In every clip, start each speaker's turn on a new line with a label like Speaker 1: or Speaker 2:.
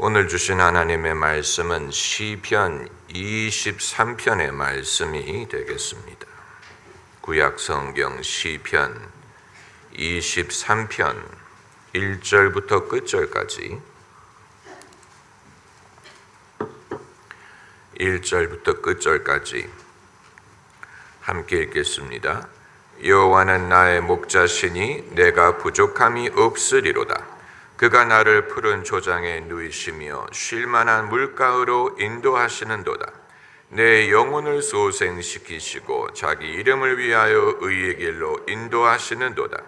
Speaker 1: 오늘 주신 하나님의 말씀은 시편 23편의 말씀이 되겠습니다. 구약 성경 시편 23편 1절부터 끝절까지 1절부터 끝절까지 함께 읽겠습니다. 여호와는 나의 목자시니 내가 부족함이 없으리로다. 그가 나를 푸른 조장에 누이시며 쉴만한 물가으로 인도하시는도다. 내 영혼을 소생시키시고 자기 이름을 위하여 의의 길로 인도하시는도다.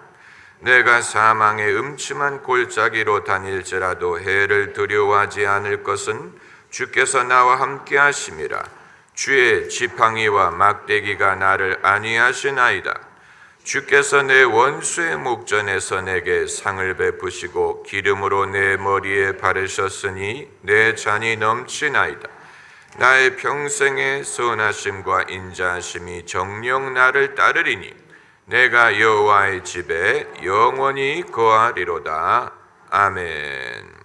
Speaker 1: 내가 사망의 음침한 골짜기로 다닐지라도 해를 두려워하지 않을 것은 주께서 나와 함께 하심이라. 주의 지팡이와 막대기가 나를 안위하시나이다. 주께서 내 원수의 목전에서 내게 상을 베푸시고 기름으로 내 머리에 바르셨으니 내 잔이 넘치나이다. 나의 평생의 선하심과 인자하심이 정녕 나를 따르리니 내가 여호와의 집에 영원히 거하리로다. 아멘.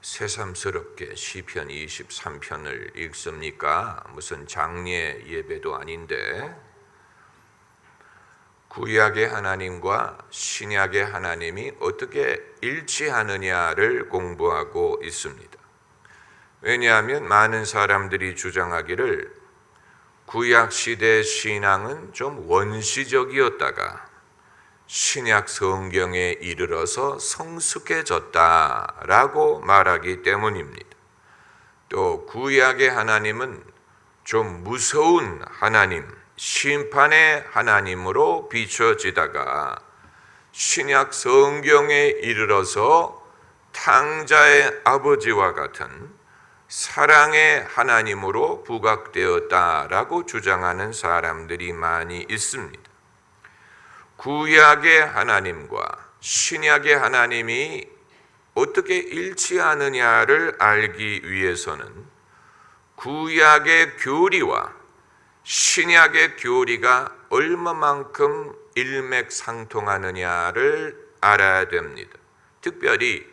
Speaker 1: 새삼스럽게 시편 23편을 읽습니까? 무슨 장례 예배도 아닌데 구약의 하나님과 신약의 하나님이 어떻게 일치하느냐를 공부하고 있습니다. 왜냐하면 많은 사람들이 주장하기를 구약 시대 신앙은 좀 원시적이었다가 신약 성경에 이르러서 성숙해졌다라고 말하기 때문입니다. 또 구약의 하나님은 좀 무서운 하나님, 심판의 하나님으로 비춰지다가 신약 성경에 이르러서 탕자의 아버지와 같은 사랑의 하나님으로 부각되었다라고 주장하는 사람들이 많이 있습니다. 구약의 하나님과 신약의 하나님이 어떻게 일치하느냐를 알기 위해서는 구약의 교리와 신약의 교리가 얼마만큼 일맥상통하느냐를 알아야 됩니다. 특별히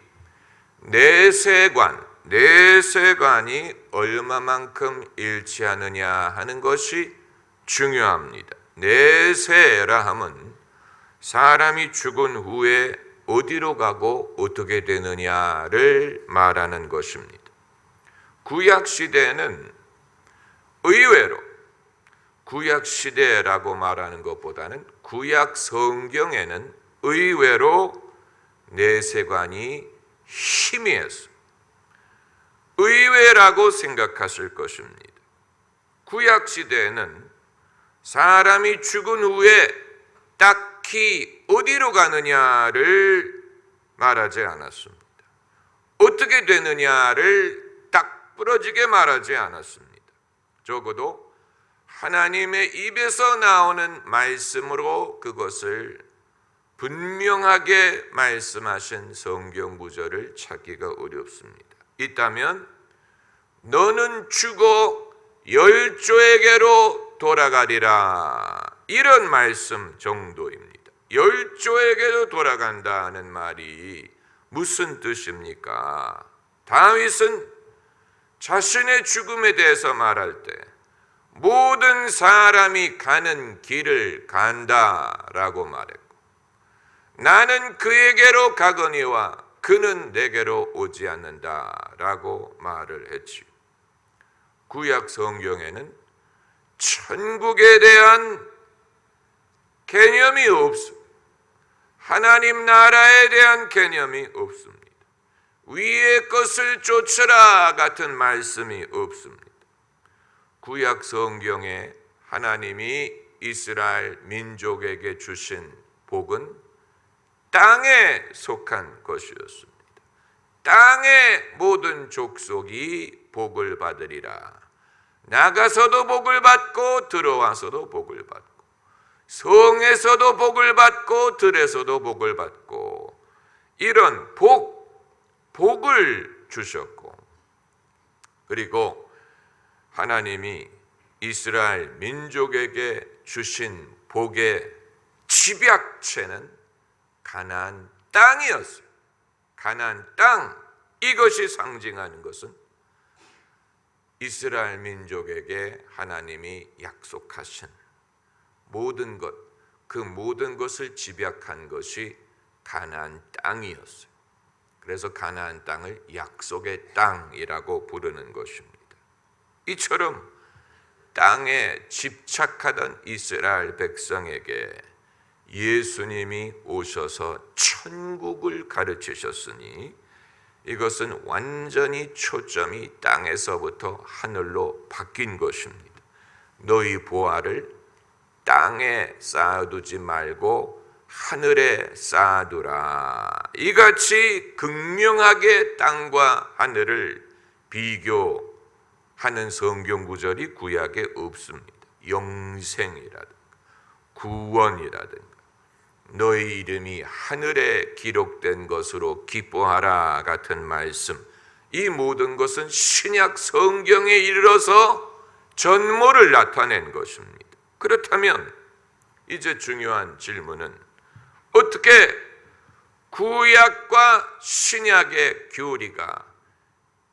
Speaker 1: 내세관이 얼마만큼 일치하느냐 하는 것이 중요합니다. 내세라 하면 사람이 죽은 후에 어디로 가고 어떻게 되느냐를 말하는 것입니다. 구약 시대는 의외로 구약 시대라고 말하는 것보다는 구약 성경에는 의외로 내세관이 희미했어요. 의외라고 생각하실 것입니다. 구약 시대에는 사람이 죽은 후에 딱히 어디로 가느냐를 말하지 않았습니다. 어떻게 되느냐를 딱 부러지게 말하지 않았습니다. 적어도 하나님의 입에서 나오는 말씀으로 그것을 분명하게 말씀하신 성경 구절을 찾기가 어렵습니다. 있다면 너는 죽어 열조에게로 돌아가리라, 이런 말씀 정도입니다. 열조에게로 돌아간다는 말이 무슨 뜻입니까? 다윗은 자신의 죽음에 대해서 말할 때 모든 사람이 가는 길을 간다라고 말했고, 나는 그에게로 가거니와 그는 내게로 오지 않는다라고 말을 했지요. 구약 성경에는 천국에 대한 개념이 없습니다. 하나님 나라에 대한 개념이 없습니다. 위의 것을 쫓으라 같은 말씀이 없습니다. 구약 성경에 하나님이 이스라엘 민족에게 주신 복은 땅에 속한 것이었습니다. 땅의 모든 족속이 복을 받으리라. 나가서도 복을 받고 들어와서도 복을 받고, 성에서도 복을 받고 들에서도 복을 받고, 이런 복을 주셨고, 그리고 하나님이 이스라엘 민족에게 주신 복의 집약체는 가나안 땅이었어요. 가나안 땅, 이것이 상징하는 것은 이스라엘 민족에게 하나님이 약속하신 모든 것, 그 모든 것을 집약한 것이 가나안 땅이었어요. 그래서 가나안 땅을 약속의 땅이라고 부르는 것입니다. 이처럼 땅에 집착하던 이스라엘 백성에게 예수님이 오셔서 천국을 가르치셨으니 이것은 완전히 초점이 땅에서부터 하늘로 바뀐 것입니다. 너희 보화를 땅에 쌓아두지 말고 하늘에 쌓아두라. 이같이 극명하게 땅과 하늘을 비교하는 성경 구절이 구약에 없습니다. 영생이라든가 구원이라든가 너희 이름이 하늘에 기록된 것으로 기뻐하라 같은 말씀, 이 모든 것은 신약 성경에 이르러서 전모를 나타낸 것입니다. 그렇다면 이제 중요한 질문은 어떻게 구약과 신약의 교리가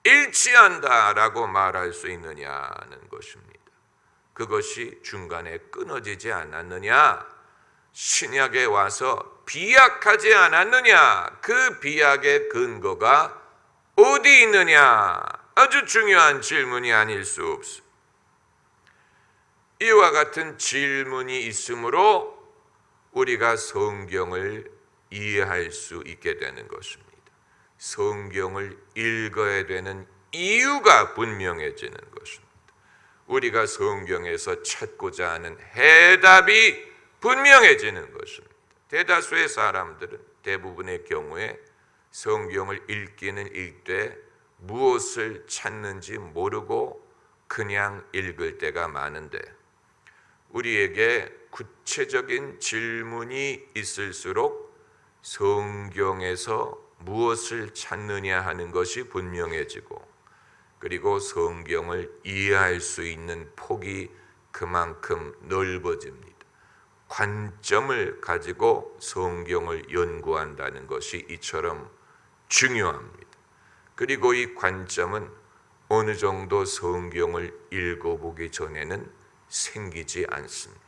Speaker 1: 일치한다라고 말할 수 있느냐는 것입니다. 그것이 중간에 끊어지지 않았느냐? 신약에 와서 비약하지 않았느냐? 그 비약의 근거가 어디 있느냐? 아주 중요한 질문이 아닐 수 없습니다. 이와 같은 질문이 있으므로 우리가 성경을 이해할 수 있게 되는 것입니다. 성경을 읽어야 되는 이유가 분명해지는 것입니다. 우리가 성경에서 찾고자 하는 해답이 분명해지는 것입니다. 대다수의 사람들은 대부분의 경우에 성경을 읽기는 읽되 무엇을 찾는지 모르고 그냥 읽을 때가 많은데, 우리에게 구체적인 질문이 있을수록 성경에서 무엇을 찾느냐 하는 것이 분명해지고, 그리고 성경을 이해할 수 있는 폭이 그만큼 넓어집니다. 관점을 가지고 성경을 연구한다는 것이 이처럼 중요합니다. 그리고 이 관점은 어느 정도 성경을 읽어보기 전에는 생기지 않습니다.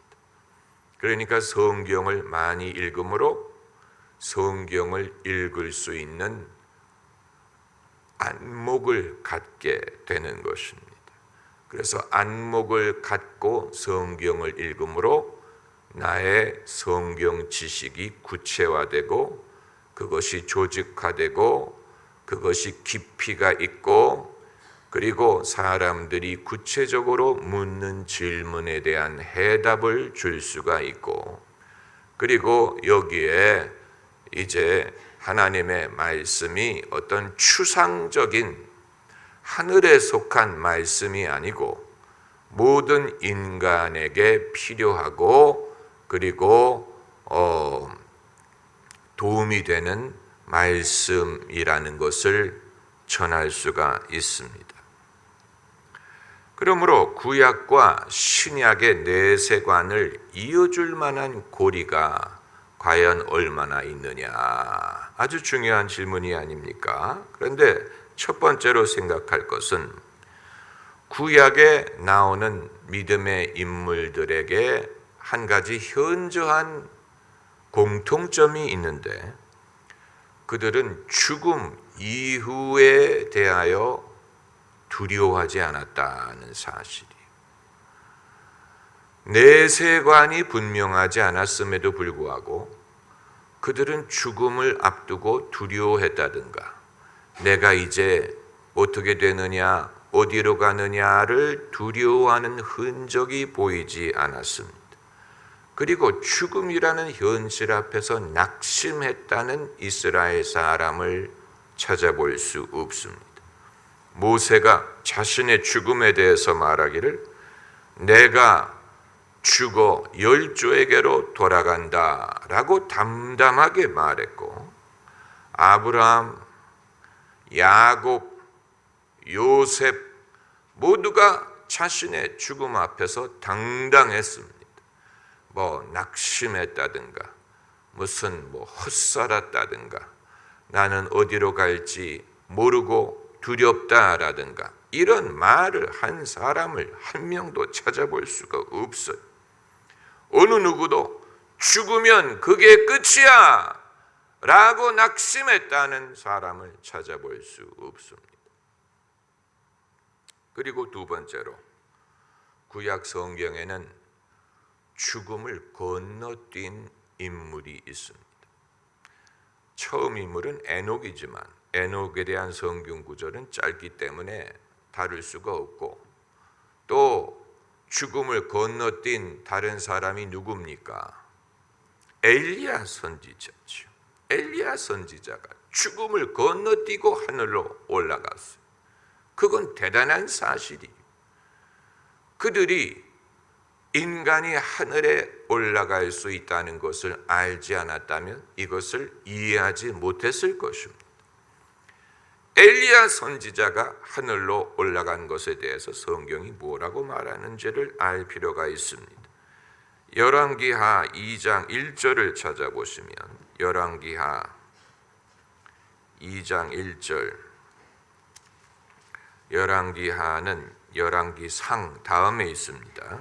Speaker 1: 그러니까 성경을 많이 읽음으로 성경을 읽을 수 있는 안목을 갖게 되는 것입니다. 그래서 안목을 갖고 성경을 읽음으로 나의 성경 지식이 구체화되고 그것이 조직화되고 그것이 깊이가 있고, 그리고 사람들이 구체적으로 묻는 질문에 대한 해답을 줄 수가 있고, 그리고 여기에 이제 하나님의 말씀이 어떤 추상적인 하늘에 속한 말씀이 아니고 모든 인간에게 필요하고 그리고 도움이 되는 말씀이라는 것을 전할 수가 있습니다. 그러므로 구약과 신약의 내세관을 이어줄 만한 고리가 과연 얼마나 있느냐, 아주 중요한 질문이 아닙니까? 그런데 첫 번째로 생각할 것은 구약에 나오는 믿음의 인물들에게 한 가지 현저한 공통점이 있는데, 그들은 죽음 이후에 대하여 두려워하지 않았다는 사실이에요. 내세관이 분명하지 않았음에도 불구하고 그들은 죽음을 앞두고 두려워했다든가, 내가 이제 어떻게 되느냐, 어디로 가느냐를 두려워하는 흔적이 보이지 않았습니다. 그리고 죽음이라는 현실 앞에서 낙심했다는 이스라엘 사람을 찾아볼 수 없습니다. 모세가 자신의 죽음에 대해서 말하기를 내가 죽어 열조에게로 돌아간다 라고 담담하게 말했고, 아브라함, 야곱, 요셉 모두가 자신의 죽음 앞에서 당당했습니다. 낙심했다든가 무슨 헛살았다든가 나는 어디로 갈지 모르고 두렵다라든가 이런 말을 한 사람을 한 명도 찾아볼 수가 없어요. 어느 누구도 죽으면 그게 끝이야 라고 낙심했다는 사람을 찾아볼 수 없습니다. 그리고 두 번째로 구약 성경에는 죽음을 건너뛴 인물이 있습니다. 처음 인물은 에녹이지만 에녹에 대한 성경 구절은 짧기 때문에 다룰 수가 없고, 또 죽음을 건너뛴 다른 사람이 누굽니까? 엘리야 선지자죠. 엘리야 선지자가 죽음을 건너뛰고 하늘로 올라갔어요. 그건 대단한 사실이에요. 그들이 인간이 하늘에 올라갈 수 있다는 것을 알지 않았다면 이것을 이해하지 못했을 것입니다. 엘리야 선지자가 하늘로 올라간 것에 대해서 성경이 뭐라고 말하는지를 알 필요가 있습니다. 열왕기하 2장 1절을 찾아보시면 열왕기하 2장 1절, 열왕기하는 열왕기상 다음에 있습니다.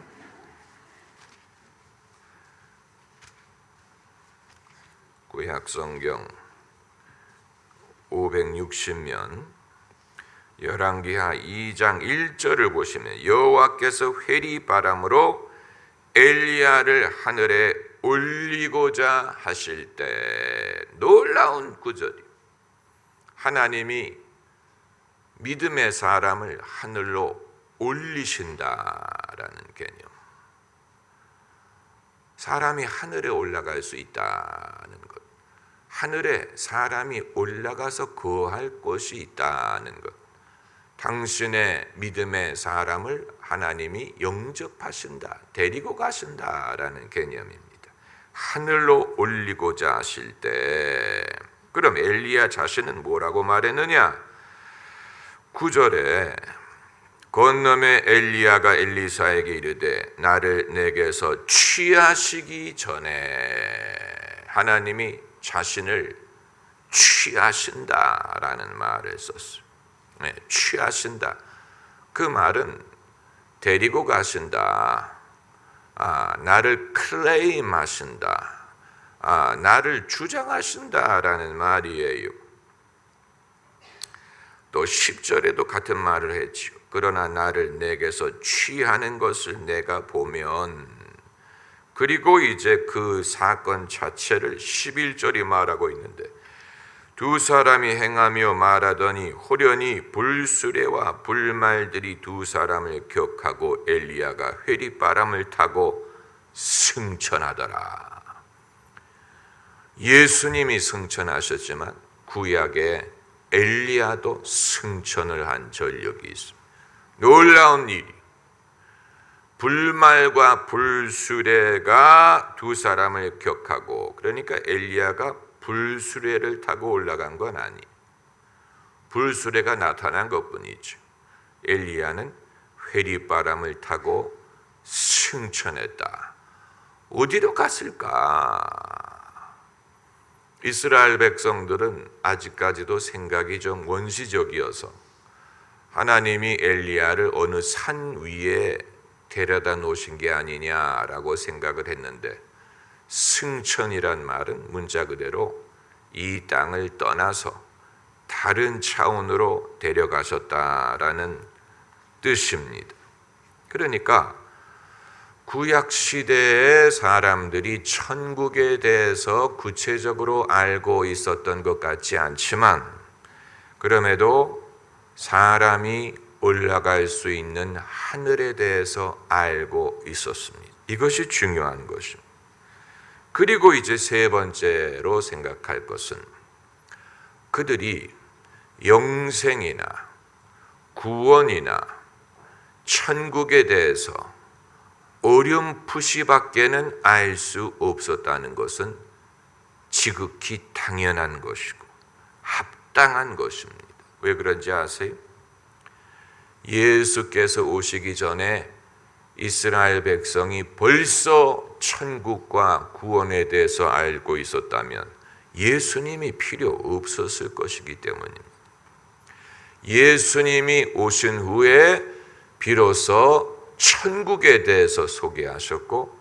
Speaker 1: 구약성경 560면 열왕기하 2장 1절을 보시면 여호와께서 회리바람으로 엘리야를 하늘에 올리고자 하실 때, 놀라운 구절이 하나님이 믿음의 사람을 하늘로 올리신다라는 개념. 사람이 하늘에 올라갈 수 있다는 것, 하늘에 사람이 올라가서 거할 곳이 있다는 것, 당신의 믿음의 사람을 하나님이 영접하신다, 데리고 가신다라는 개념입니다. 하늘로 올리고자 하실 때, 그럼 엘리야 자신은 뭐라고 말했느냐? 9절에 건너매 엘리야가 엘리사에게 이르되 나를 내게서 취하시기 전에, 하나님이 자신을 취하신다라는 말을 썼어요. 네, 취하신다. 그 말은 데리고 가신다. 나를 클레임하신다. 나를 주장하신다라는 말이에요. 또 10절에도 같은 말을 했지요. 그러나 나를 내게서 취하는 것을 내가 보면, 그리고 이제 그 사건 자체를 11절이 말하고 있는데, 두 사람이 행하며 말하더니 호련히 불수레와 불말들이 두 사람을 격하고 엘리야가 회리바람을 타고 승천하더라. 예수님이 승천하셨지만 구약에 엘리야도 승천을 한 전력이 있습니다. 놀라운 일이, 불말과 불수레가 두 사람을 격하고, 그러니까 엘리야가 불수레를 타고 올라간 건 아니에요. 불수레가 나타난 것뿐이죠. 엘리야는 회리바람을 타고 승천했다. 어디로 갔을까? 이스라엘 백성들은 아직까지도 생각이 좀 원시적이어서 하나님이 엘리야를 어느 산 위에 데려다 놓으신 게 아니냐라고 생각을 했는데, 승천이란 말은 문자 그대로 이 땅을 떠나서 다른 차원으로 데려가셨다라는 뜻입니다. 그러니까 구약 시대의 사람들이 천국에 대해서 구체적으로 알고 있었던 것 같지 않지만, 그럼에도 사람이 올라갈 수 있는 하늘에 대해서 알고 있었습니다. 이것이 중요한 것입니다. 그리고 이제 세 번째로 생각할 것은, 그들이 영생이나 구원이나 천국에 대해서 어렴풋이밖에는 알 수 없었다는 것은 지극히 당연한 것이고 합당한 것입니다. 왜 그런지 아세요? 예수께서 오시기 전에 이스라엘 백성이 벌써 천국과 구원에 대해서 알고 있었다면 예수님이 필요 없었을 것이기 때문입니다. 예수님이 오신 후에 비로소 천국에 대해서 소개하셨고,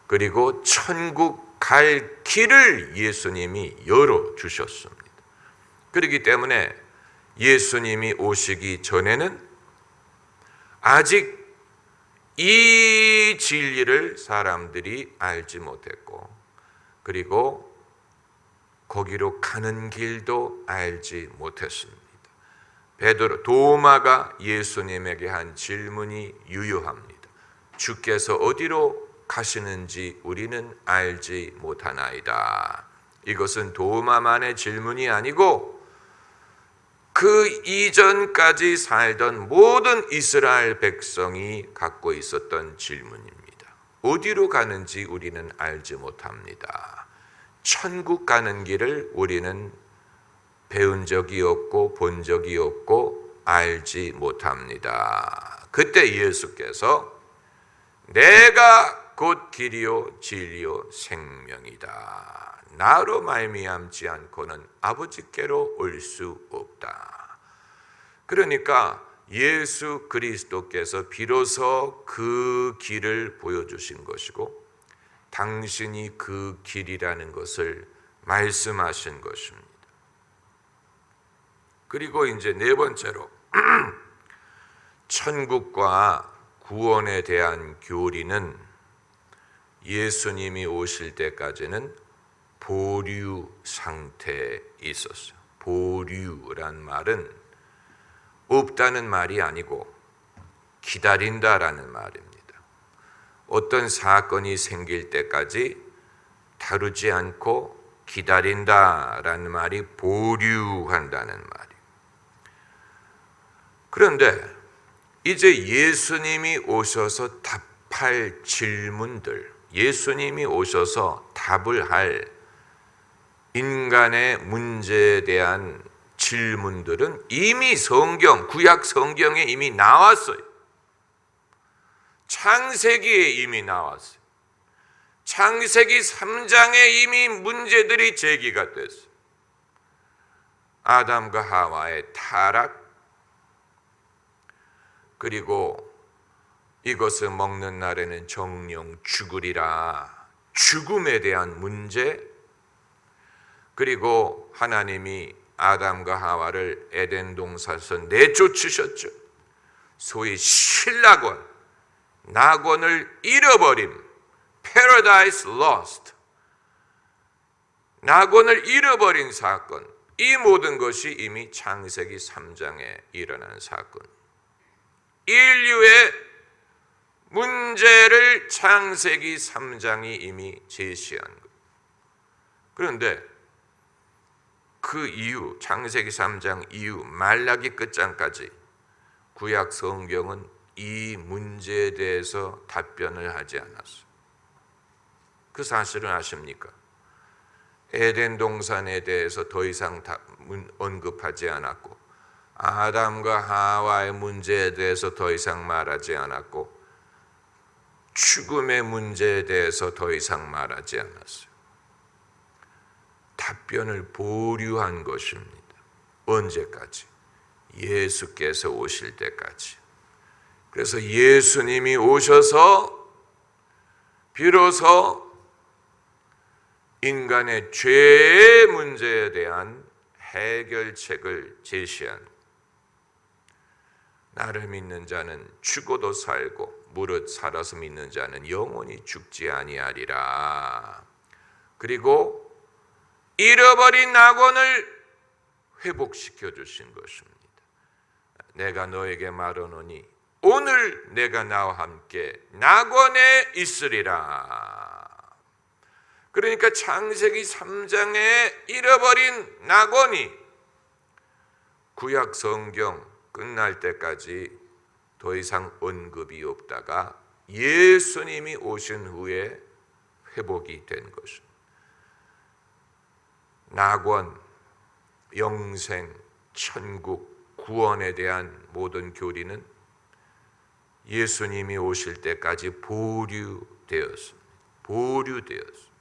Speaker 1: 그리고 천국 갈 길을 예수님이 열어주셨습니다. 그렇기 때문에 예수님이 오시기 전에는 아직 이 진리를 사람들이 알지 못했고, 그리고 거기로 가는 길도 알지 못했습니다. 도마가 예수님에게 한 질문이 유효합니다. 주께서 어디로 가시는지 우리는 알지 못하나이다. 이것은 도마만의 질문이 아니고 그 이전까지 살던 모든 이스라엘 백성이 갖고 있었던 질문입니다. 어디로 가는지 우리는 알지 못합니다. 천국 가는 길을 우리는 배운 적이 없고 본 적이 없고 알지 못합니다. 그때 예수께서 내가 곧 길이요 진리요 생명이다. 나로 말미암지 않고는 아버지께로 올 수 없다. 그러니까 예수 그리스도께서 비로소 그 길을 보여주신 것이고, 당신이 그 길이라는 것을 말씀하신 것입니다. 그리고 이제 네 번째로 천국과 구원에 대한 교리는 예수님이 오실 때까지는 보류 상태에 있었어요. 보류란 말은 없다는 말이 아니고 기다린다라는 말입니다. 어떤 사건이 생길 때까지 다루지 않고 기다린다라는 말이 보류한다는 말이에요. 그런데 이제 예수님이 오셔서 답할 질문들, 예수님이 오셔서 답을 할 인간의 문제에 대한 질문들은 이미 구약 성경에 이미 나왔어요. 창세기에 이미 나왔어요. 창세기 3장에 이미 문제들이 제기가 됐어요. 아담과 하와의 타락, 그리고 이것을 먹는 날에는 정령 죽으리라, 죽음에 대한 문제, 그리고 하나님이 아담과 하와를 에덴 동산에서 내쫓으셨죠. 소위 신락원, 낙원을 잃어버림, Paradise Lost, 낙원을 잃어버린 사건, 이 모든 것이 이미 창세기 3장에 일어난 사건. 인류의 문제를 창세기 3장이 이미 제시한 것. 그런데 그 이후 창세기 3장 이후 말라기 끝장까지 구약 성경은 이 문제에 대해서 답변을 하지 않았어요. 그 사실은 아십니까? 에덴 동산에 대해서 더 이상 언급하지 않았고, 아담과 하와의 문제에 대해서 더 이상 말하지 않았고, 죽음의 문제에 대해서 더 이상 말하지 않았어요. 답변을 보류한 것입니다. 언제까지? 예수께서 오실 때까지. 그래서 예수님이 오셔서 비로소 인간의 죄의 문제에 대한 해결책을 제시한, 나를 믿는 자는 죽어도 살고 무릇 살아서 믿는 자는 영원히 죽지 아니하리라. 그리고 잃어버린 낙원을 회복시켜 주신 것입니다. 내가 너에게 말하노니 오늘 내가 나와 함께 낙원에 있으리라. 그러니까 창세기 3장에 잃어버린 낙원이 구약 성경 끝날 때까지 더 이상 언급이 없다가 예수님이 오신 후에 회복이 된 것입니다. 낙원, 영생, 천국, 구원에 대한 모든 교리는 예수님이 오실 때까지 보류되었습니다. 보류되었습니다.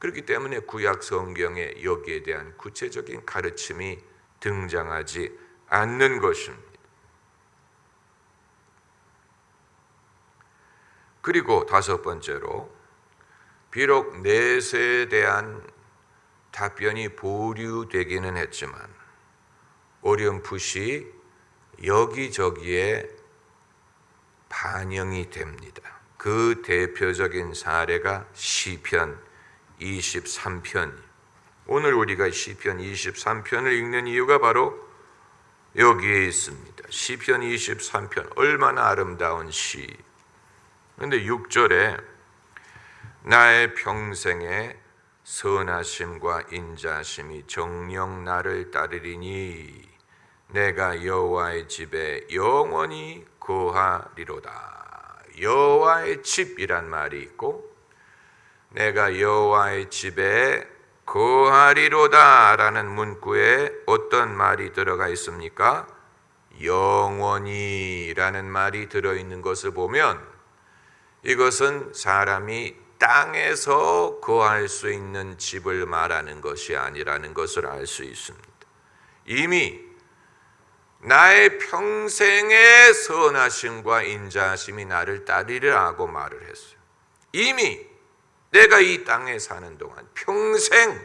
Speaker 1: 그렇기 때문에 구약 성경에 여기에 대한 구체적인 가르침이 등장하지 않는 것입니다. 그리고 다섯 번째로, 비록 넷에 대한 답변이 보류되기는 했지만 어렴풋이 여기저기에 반영이 됩니다. 그 대표적인 사례가 시편 23편. 오늘 우리가 시편 23편을 읽는 이유가 바로 여기에 있습니다. 시편 23편, 얼마나 아름다운 시. 그런데 6절에 나의 평생에 선하심과 인자심이 정녕 나를 따르리니 내가 여호와의 집에 영원히 거하리로다. 여호와의 집이란 말이 있고 내가 여호와의 집에 거하리로다 라는 문구에 어떤 말이 들어가 있습니까? 영원히 라는 말이 들어있는 것을 보면 이것은 사람이 땅에서 거할 수 있는 집을 말하는 것이 아니라는 것을 알 수 있습니다. 이미 나의 평생의 선하심과 인자하심이 나를 따르리라고 말을 했어요. 이미 내가 이 땅에 사는 동안 평생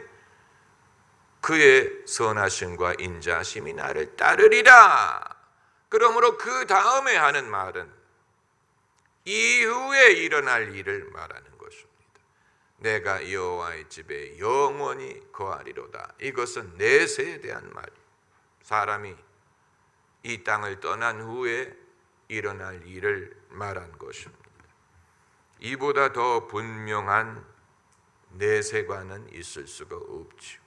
Speaker 1: 그의 선하심과 인자하심이 나를 따르리라. 그러므로 그 다음에 하는 말은 이후에 일어날 일을 말하는 것입니다. 내가 여호와의 집에 영원히 거하리로다. 이것은 내세에 대한 말이에요. 사람이 이 땅을 떠난 후에 일어날 일을 말한 것입니다. 이보다 더 분명한 내세관은 있을 수가 없죠.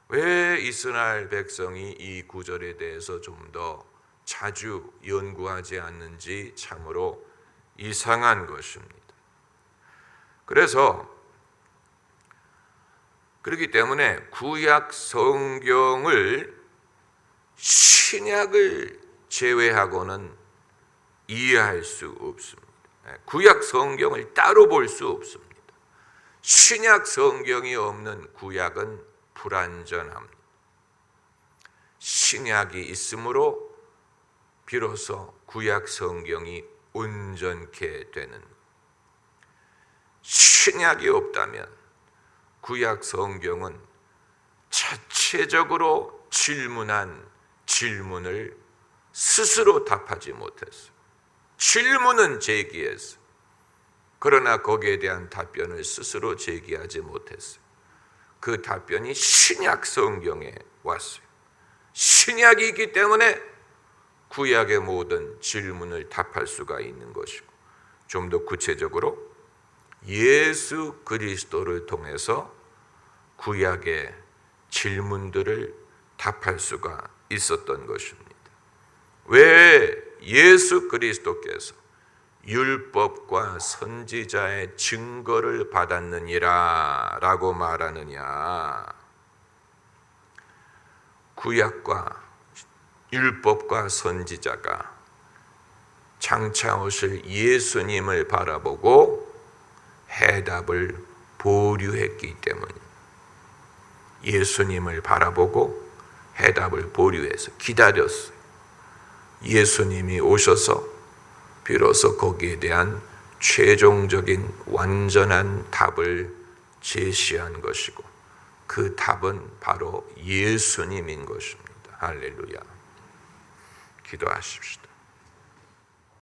Speaker 1: 왜 이스라엘 백성이 이 구절에 대해서 좀 더 자주 연구하지 않는지 참으로 이상한 것입니다. 그렇기 때문에 구약 성경을 신약을 제외하고는 이해할 수 없습니다. 구약 성경을 따로 볼 수 없습니다. 신약 성경이 없는 구약은 불완전합니다. 신약이 있으므로 비로소 구약 성경이 온전케 되는, 신약이 없다면 구약 성경은 자체적으로 질문한 질문을 스스로 답하지 못했어요. 질문은 제기했어요. 그러나 거기에 대한 답변을 스스로 제기하지 못했어요. 그 답변이 신약 성경에 왔어요. 신약이 있기 때문에 구약의 모든 질문을 답할 수가 있는 것이고, 좀 더 구체적으로 예수 그리스도를 통해서 구약의 질문들을 답할 수가 있었던 것입니다. 왜 예수 그리스도께서 율법과 선지자의 증거를 받았느니라 라고 말하느냐? 구약과 율법과 선지자가 장차 오실 예수님을 바라보고 해답을 보류했기 때문입니다. 예수님을 바라보고 해답을 보류해서 기다렸어요. 예수님이 오셔서 비로소 거기에 대한 최종적인 완전한 답을 제시한 것이고, 그 답은 바로 예수님인 것입니다. 할렐루야. 기도하십시다.